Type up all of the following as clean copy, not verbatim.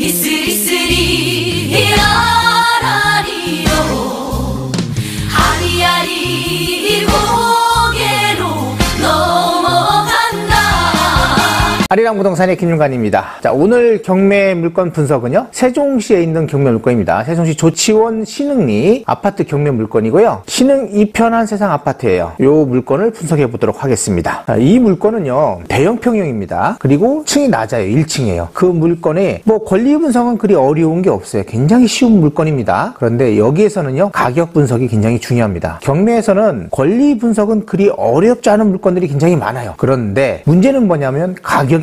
이스리스리 라라리로 아리아리 고개로 넘어간다. 아리랑 부동산의 김윤관입니다. 자, 오늘 경매 물건 분석은요, 세종시에 있는 경매 물건입니다. 세종시 조치원 신흥리 아파트 경매 물건이고요. 신흥 2편한 세상 아파트예요. 이 물건을 분석해 보도록 하겠습니다. 자, 이 물건은요, 대형 평형입니다. 그리고 층이 낮아요. 1층이에요. 그 물건에 뭐 권리 분석은 그리 어려운 게 없어요. 굉장히 쉬운 물건입니다. 그런데 여기에서는요, 가격 분석이 굉장히 중요합니다. 경매에서는 권리 분석은 그리 어렵지 않은 물건들이 굉장히 많아요. 그런데 문제는 뭐냐면 가격입니다.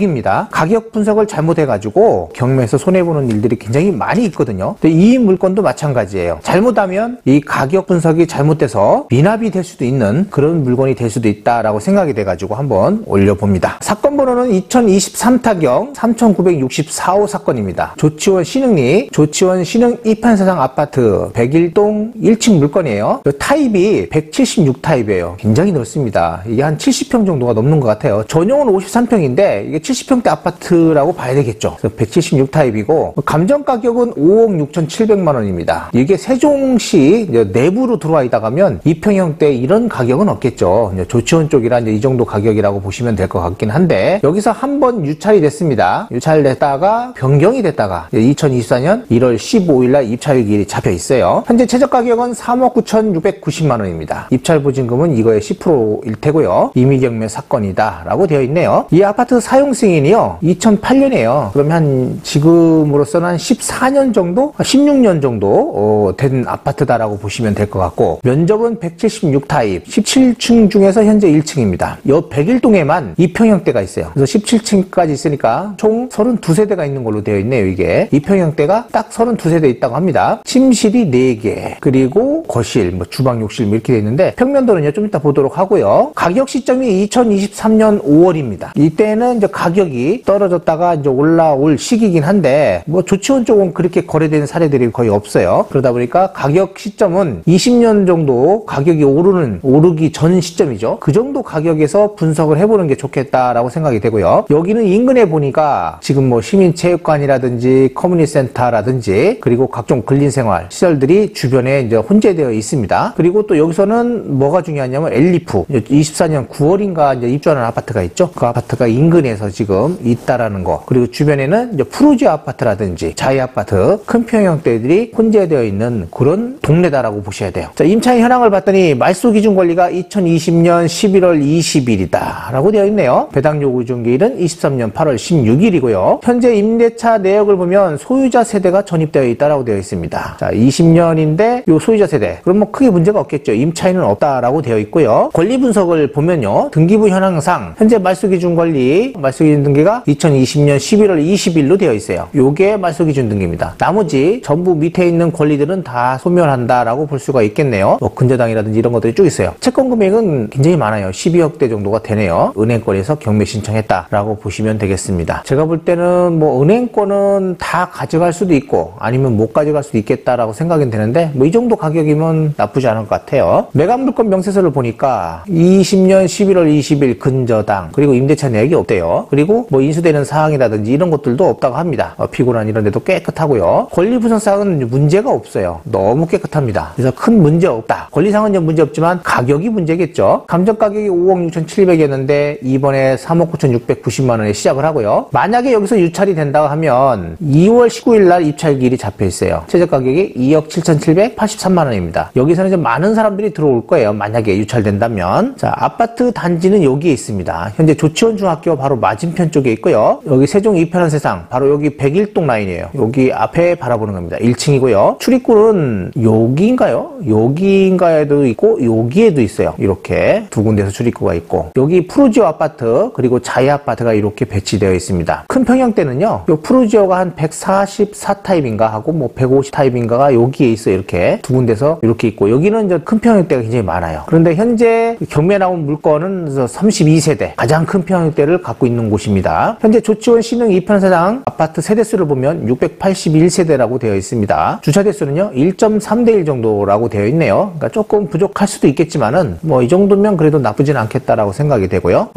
가격 분석을 잘못해가지고 경매에서 손해보는 일들이 굉장히 많이 있거든요. 근데 이 물건도 마찬가지예요. 잘못하면 이 가격 분석이 잘못돼서 미납이 될 수도 있는 그런 물건이 될 수도 있다라고 생각이 돼가지고 한번 올려봅니다. 사건 번호는 2023타경 3964호 사건입니다. 조치원 신흥리, 조치원 신흥 2편 세상 아파트 101동 1층 물건이에요. 타입이 176타입이에요. 굉장히 넓습니다. 이게 한 70평 정도가 넘는 것 같아요. 전용은 53평인데 이게 70평대 아파트라고 봐야 되겠죠. 그래서 176타입이고 감정 가격은 5억 6,700만 원입니다. 이게 세종시 내부로 들어와 있다 가면 2평형대 이런 가격은 없겠죠. 조치원 쪽이라 이 정도 가격이라고 보시면 될 것 같긴 한데, 여기서 한번 유찰이 됐습니다. 유찰됐다가 변경이 됐다가 2024년 1월 15일 날 입찰일이 잡혀 있어요. 현재 최저 가격은 3억 9,690만 원입니다. 입찰 보증금은 이거의 10%일 테고요. 임의경매 사건이다 라고 되어 있네요. 이 아파트 사용 승인이요, 2008년이에요. 그러면 한 지금으로서는 한 14년 정도? 16년 정도 된 아파트다라고 보시면 될 것 같고, 면적은 176타입, 17층 중에서 현재 1층입니다. 요 101동에만 2평형대가 있어요. 그래서 17층까지 있으니까 총 32세대가 있는 걸로 되어 있네요. 이게 2평형대가 딱 32세대 있다고 합니다. 침실이 4개, 그리고 거실, 뭐 주방, 욕실 뭐 이렇게 되어 있는데, 평면도는요 좀 이따 보도록 하고요. 가격 시점이 2023년 5월입니다. 이때는 이제 가격이 떨어졌다가 이제 올라올 시기긴 한데, 뭐 조치원 쪽은 그렇게 거래되는 사례들이 거의 없어요. 그러다 보니까 가격 시점은 20년 정도 가격이 오르기 전 시점이죠. 그 정도 가격에서 분석을 해보는 게 좋겠다라고 생각이 되고요. 여기는 인근에 보니까 지금 뭐 시민체육관이라든지 커뮤니티센터라든지 그리고 각종 근린생활 시설들이 주변에 이제 혼재되어 있습니다. 그리고 또 여기서는 뭐가 중요하냐면 엘리프, 24년 9월인가 이제 입주하는 아파트가 있죠. 그 아파트가 인근에서 지금 있다라는 거. 그리고 주변에는 이제 푸르지오 아파트라든지 자이 아파트, 큰 평형대들이 혼재되어 있는 그런 동네다라고 보셔야 돼요. 자, 임차인 현황을 봤더니 말소 기준 권리가 2020년 11월 20일이다 라고 되어 있네요. 배당 요구 중기일은 23년 8월 16일이고요. 현재 임대차 내역을 보면 소유자 세대가 전입되어 있다라고 되어 있습니다. 자, 20년인데 요 소유자 세대, 그럼 뭐 크게 문제가 없겠죠. 임차인은 없다라고 되어 있고요. 권리 분석을 보면요, 등기부 현황상 현재 말소 기준 권리, 말소 기준 등기가 2020년 11월 20일로 되어 있어요. 요게 말소 기준 등기입니다. 나머지 전부 밑에 있는 권리들은 다 소멸한다라고 볼 수가 있겠네요. 뭐 근저당이라든지 이런 것들이 쭉 있어요. 채권 금액은 굉장히 많아요. 12억대 정도가 되네요. 은행권에서 경매 신청했다라고 보시면 되겠습니다. 제가 볼 때는 뭐 은행권은 다 가져갈 수도 있고 아니면 못 가져갈 수도 있겠다라고 생각이 되는데, 뭐 이 정도 가격이면 나쁘지 않을 것 같아요. 매각 물건 명세서를 보니까 20년 11월 20일 근저당, 그리고 임대차 내역이 없대요. 그리고 뭐 인수되는 사항이라든지 이런 것들도 없다고 합니다. 피고란 이런 데도 깨끗하고요. 권리분석사항은 문제가 없어요. 너무 깨끗합니다. 그래서 큰 문제 없다. 권리상은 좀 문제 없지만 가격이 문제겠죠. 감정 가격이 5억 6,700이었는데 이번에 3억 9,690만 원에 시작을 하고요. 만약에 여기서 유찰이 된다고 하면 2월 19일 날 입찰기일이 잡혀 있어요. 최저 가격이 2억 7,783만 원입니다. 여기서는 좀 많은 사람들이 들어올 거예요. 만약에 유찰된다면. 자, 아파트 단지는 여기에 있습니다. 현재 조치원 중학교 바로 맞은편 쪽에 있고요. 여기 세종 2편한 세상 바로 여기 101동 라인이에요. 여기 앞에 바라보는 겁니다. 1층이고요. 출입구는 여기인가요? 여기인가에도 있고 여기에도 있어요. 이렇게 두 군데서 출입구가 있고, 여기 푸르지오 아파트 그리고 자이 아파트가 이렇게 배치되어 있습니다. 큰 평형대는요, 요 푸르지오가 한 144타입인가 하고 뭐 150타입인가가 여기에 있어요. 이렇게 두 군데서 이렇게 있고, 여기는 이제 큰 평형대가 굉장히 많아요. 그런데 현재 경매 나온 물건은 32세대 가장 큰 평형대를 갖고 있는 되는 곳입니다. 현재 조치원 신흥 2편 세상 아파트 세대수를 보면 681세대라고 되어 있습니다. 주차 대수는요 1.3대1 정도라고 되어 있네요. 그러니까 조금 부족할 수도 있겠지만은 뭐 이 정도면 그래도 나쁘진 않겠다라고 생각이 되고요.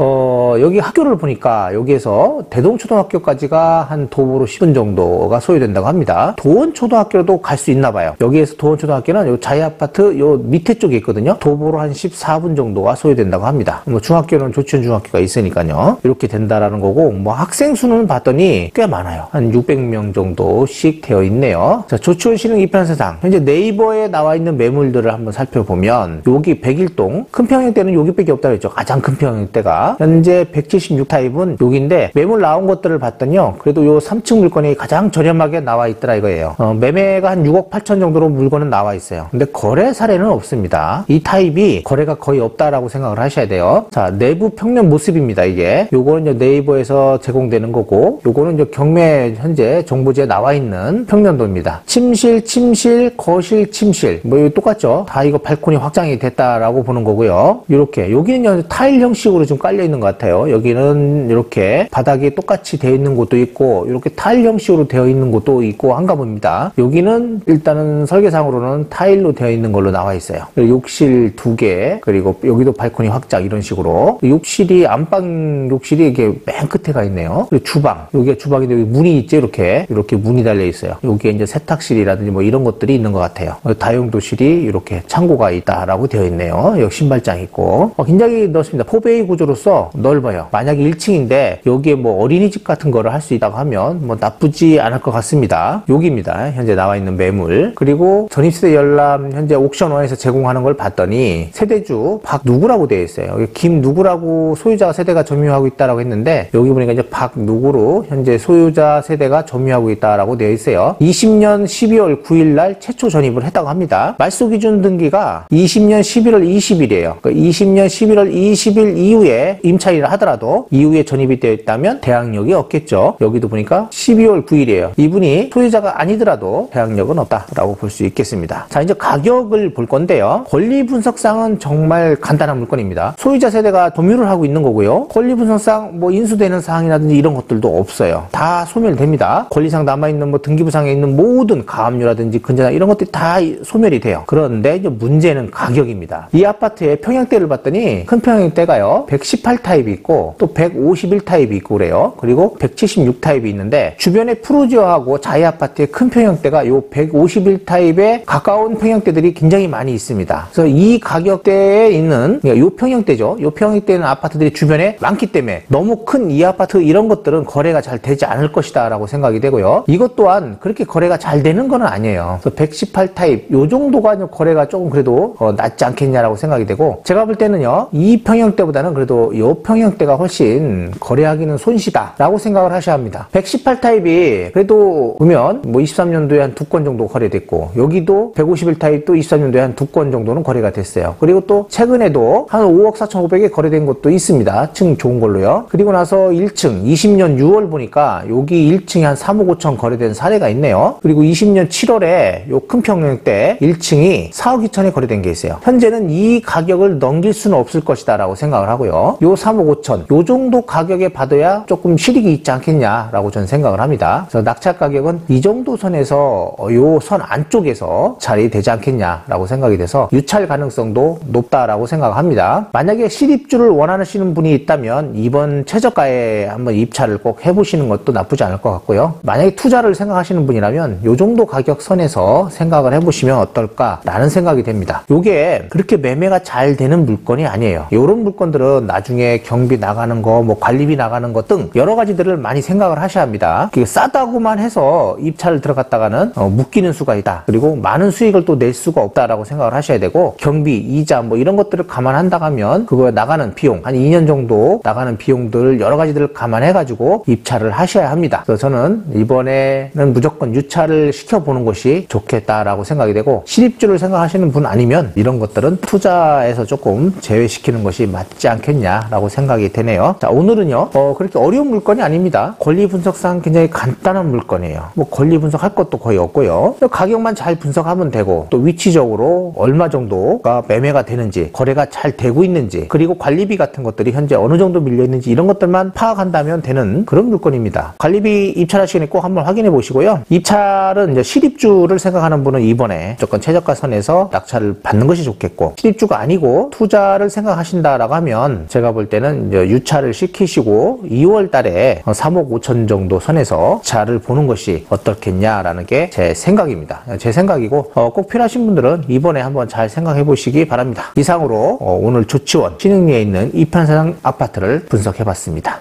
여기 학교를 보니까 여기에서 대동초등학교까지가 한 도보로 10분 정도가 소요된다고 합니다. 도원초등학교도 갈 수 있나 봐요. 여기에서 도원초등학교는 요 자이아파트 요 밑에 쪽에 있거든요. 도보로 한 14분 정도가 소요된다고 합니다. 뭐 중학교는 조치원 중학교가 있으니까요. 이렇게 된다라는 거고, 뭐 학생 수는 봤더니 꽤 많아요. 한 600명 정도씩 되어 있네요. 자, 조치원 신흥 2편 세상. 현재 네이버에 나와 있는 매물들을 한번 살펴보면 여기 101동 큰 평형대는 여기밖에 없다고 했죠. 가장 큰 평형대가 현재 176 타입은 여기인데 매물 나온 것들을 봤더니요. 그래도 요 3층 물건이 가장 저렴하게 나와 있더라 이거예요. 매매가 한 6억 8천 정도로 물건은 나와 있어요. 근데 거래 사례는 없습니다. 이 타입이 거래가 거의 없다라고 생각을 하셔야 돼요. 자, 내부 평면 모습입니다. 이게 요거는 이제 네이버에서 제공되는 거고, 요거는 이제 경매 현재 정보지에 나와 있는 평면도입니다. 침실, 거실, 침실 뭐 똑같죠. 다 이거 발코니 확장이 됐다라고 보는 거고요. 이렇게 여기는 타일 형식으로 좀 깔려 있는 것 같아요. 여기는 이렇게 바닥이 똑같이 되어 있는 곳도 있고 이렇게 타일 형식으로 되어 있는 곳도 있고 한가 봅니다. 여기는 일단은 설계상으로는 타일로 되어 있는 걸로 나와 있어요. 욕실 2개, 그리고 여기도 발코니 확장 이런 식으로. 욕실이 안방 욕실이 이렇게 맨 끝에 가 있네요. 그리고 주방, 여기가 주방인데 여기 문이 있죠. 이렇게 문이 달려 있어요. 여기에 이제 세탁실이라든지 뭐 이런 것들이 있는 것 같아요. 다용도실이 이렇게 창고가 있다라고 되어 있네요. 여기 신발장 있고 굉장히 넓습니다. 포베이 구조로서 넓어요. 만약에 1층인데 여기에 뭐 어린이집 같은 거를 할 수 있다고 하면 뭐 나쁘지 않을 것 같습니다. 여기입니다. 현재 나와 있는 매물. 그리고 전입세대 열람 현재 옥션원에서 제공하는 걸 봤더니 세대주 박 누구라고 되어 있어요. 김 누구라고 소유자 세대가 점유하고 있다라고 했는데 여기 보니까 이제 박 누구로 현재 소유자 세대가 점유하고 있다라고 되어 있어요. 20년 12월 9일 날 최초 전입을 했다고 합니다. 말소 기준 등기가 20년 11월 20일이에요. 그러니까 20년 11월 20일 이후에 임차인이라 하더라도 이후에 전입이 되어 있다면 대항력이 없겠죠. 여기도 보니까 12월 9일이에요. 이분이 소유자가 아니더라도 대항력은 없다라고 볼 수 있겠습니다. 자, 이제 가격을 볼 건데요. 권리 분석상은 정말 간단한 물건입니다. 소유자 세대가 점유를 하고 있는 거고요. 권리 분석상 뭐 인수되는 사항이라든지 이런 것들도 없어요. 다 소멸됩니다. 권리상 남아있는 뭐 등기부상에 있는 모든 가압류라든지 근저당 이런 것들이 다 소멸이 돼요. 그런데 이제 문제는 가격입니다. 이 아파트의 평형대를 봤더니 큰 평형대가요 118 타입이 있고 또 151 타입이 있고 그래요. 그리고 176 타입이 있는데 주변에 푸르지오하고 자이 아파트의 큰 평형대가 요 151 타입에 가까운 평형대들이 굉장히 많이 있습니다. 그래서 이 가격대에 있는 요 평형대죠. 요 평형대에 있는 아파트들이 주변에 많기 때문에 너무 큰 이 아파트 이런 것들은 거래가 잘 되지 않을 것이다 라고 생각이 되고요. 이것 또한 그렇게 거래가 잘 되는 건 아니에요. 그래서 118 타입 요 정도가 거래가 조금 그래도 낫지 않겠냐라고 생각이 되고, 제가 볼 때는요 이 평형대보다는 그래도 요 평형대가 훨씬 거래하기는 손시다 라고 생각을 하셔야 합니다. 118 타입이 그래도 보면 뭐 23년도에 한 2건 정도 거래됐고, 여기도 151 타입도 23년도에 한 2건 정도는 거래가 됐어요. 그리고 또 최근에도 한 5억 4,500에 거래된 것도 있습니다. 층 좋은 걸로요. 그리고 나서 1층 20년 6월 보니까 여기 1층이 한 3억 5천 거래된 사례가 있네요. 그리고 20년 7월에 요 큰 평형대 1층이 4억 2천에 거래된 게 있어요. 현재는 이 가격을 넘길 수는 없을 것이다 라고 생각을 하고요. 요 3억 5천 요 정도 가격에 받아야 조금 실익이 있지 않겠냐라고 저는 생각을 합니다. 그래서 낙찰 가격은 이 정도 선에서 요 선 안쪽에서 자리되지 않겠냐라고 생각이 돼서 유찰 가능성도 높다라고 생각합니다. 만약에 실입주를 원하시는 분이 있다면 이번 최저가에 한번 입찰을 꼭 해보시는 것도 나쁘지 않을 것 같고요. 만약에 투자를 생각하시는 분이라면 요 정도 가격 선에서 생각을 해보시면 어떨까라는 생각이 됩니다. 요게 그렇게 매매가 잘 되는 물건이 아니에요. 요런 물건들은 나중에 경비 나가는 거, 뭐 관리비 나가는 것 등 여러 가지들을 많이 생각을 하셔야 합니다. 싸다고만 해서 입찰을 들어갔다가는 묶이는 수가 있다. 그리고 많은 수익을 또 낼 수가 없다라고 생각을 하셔야 되고, 경비, 이자 뭐 이런 것들을 감안한다고 하면 그거에 나가는 비용 한 2년 정도 나가는 비용들 여러 가지들을 감안해가지고 입찰을 하셔야 합니다. 그래서 저는 이번에는 무조건 유찰을 시켜보는 것이 좋겠다라고 생각이 되고, 실입주를 생각하시는 분 아니면 이런 것들은 투자에서 조금 제외시키는 것이 맞지 않겠냐라고 생각이 되네요. 자, 오늘은요 그렇게 어려운 물건이 아닙니다. 권리 분석상 굉장히 간단한 물건이에요. 뭐 권리 분석할 것도 거의 없고요. 가격만 잘 분석하면 되고, 또 위치적으로 얼마 정도가 매매가 되는지, 거래가 잘 되고 있는지, 그리고 관리비 같은 것들이 현재 어느 정도 밀려 있는지 이런 것들 것들만 파악한다면 되는 그런 물건입니다. 관리비 입찰할 시간에 꼭 한번 확인해 보시고요. 입찰은 이제 실입주를 생각하는 분은 이번에 무조건 최저가 선에서 낙찰을 받는 것이 좋겠고, 실입주가 아니고 투자를 생각하신다라고 하면 제가 볼 때는 이제 유찰을 시키시고 2월 달에 3억 5천 정도 선에서 차를 보는 것이 어떻겠냐라는 게 제 생각입니다. 제 생각이고 꼭 필요하신 분들은 이번에 한번 잘 생각해 보시기 바랍니다. 이상으로 오늘 조치원 신흥리에 있는 이편사상 아파트를 분석해 봤습니다.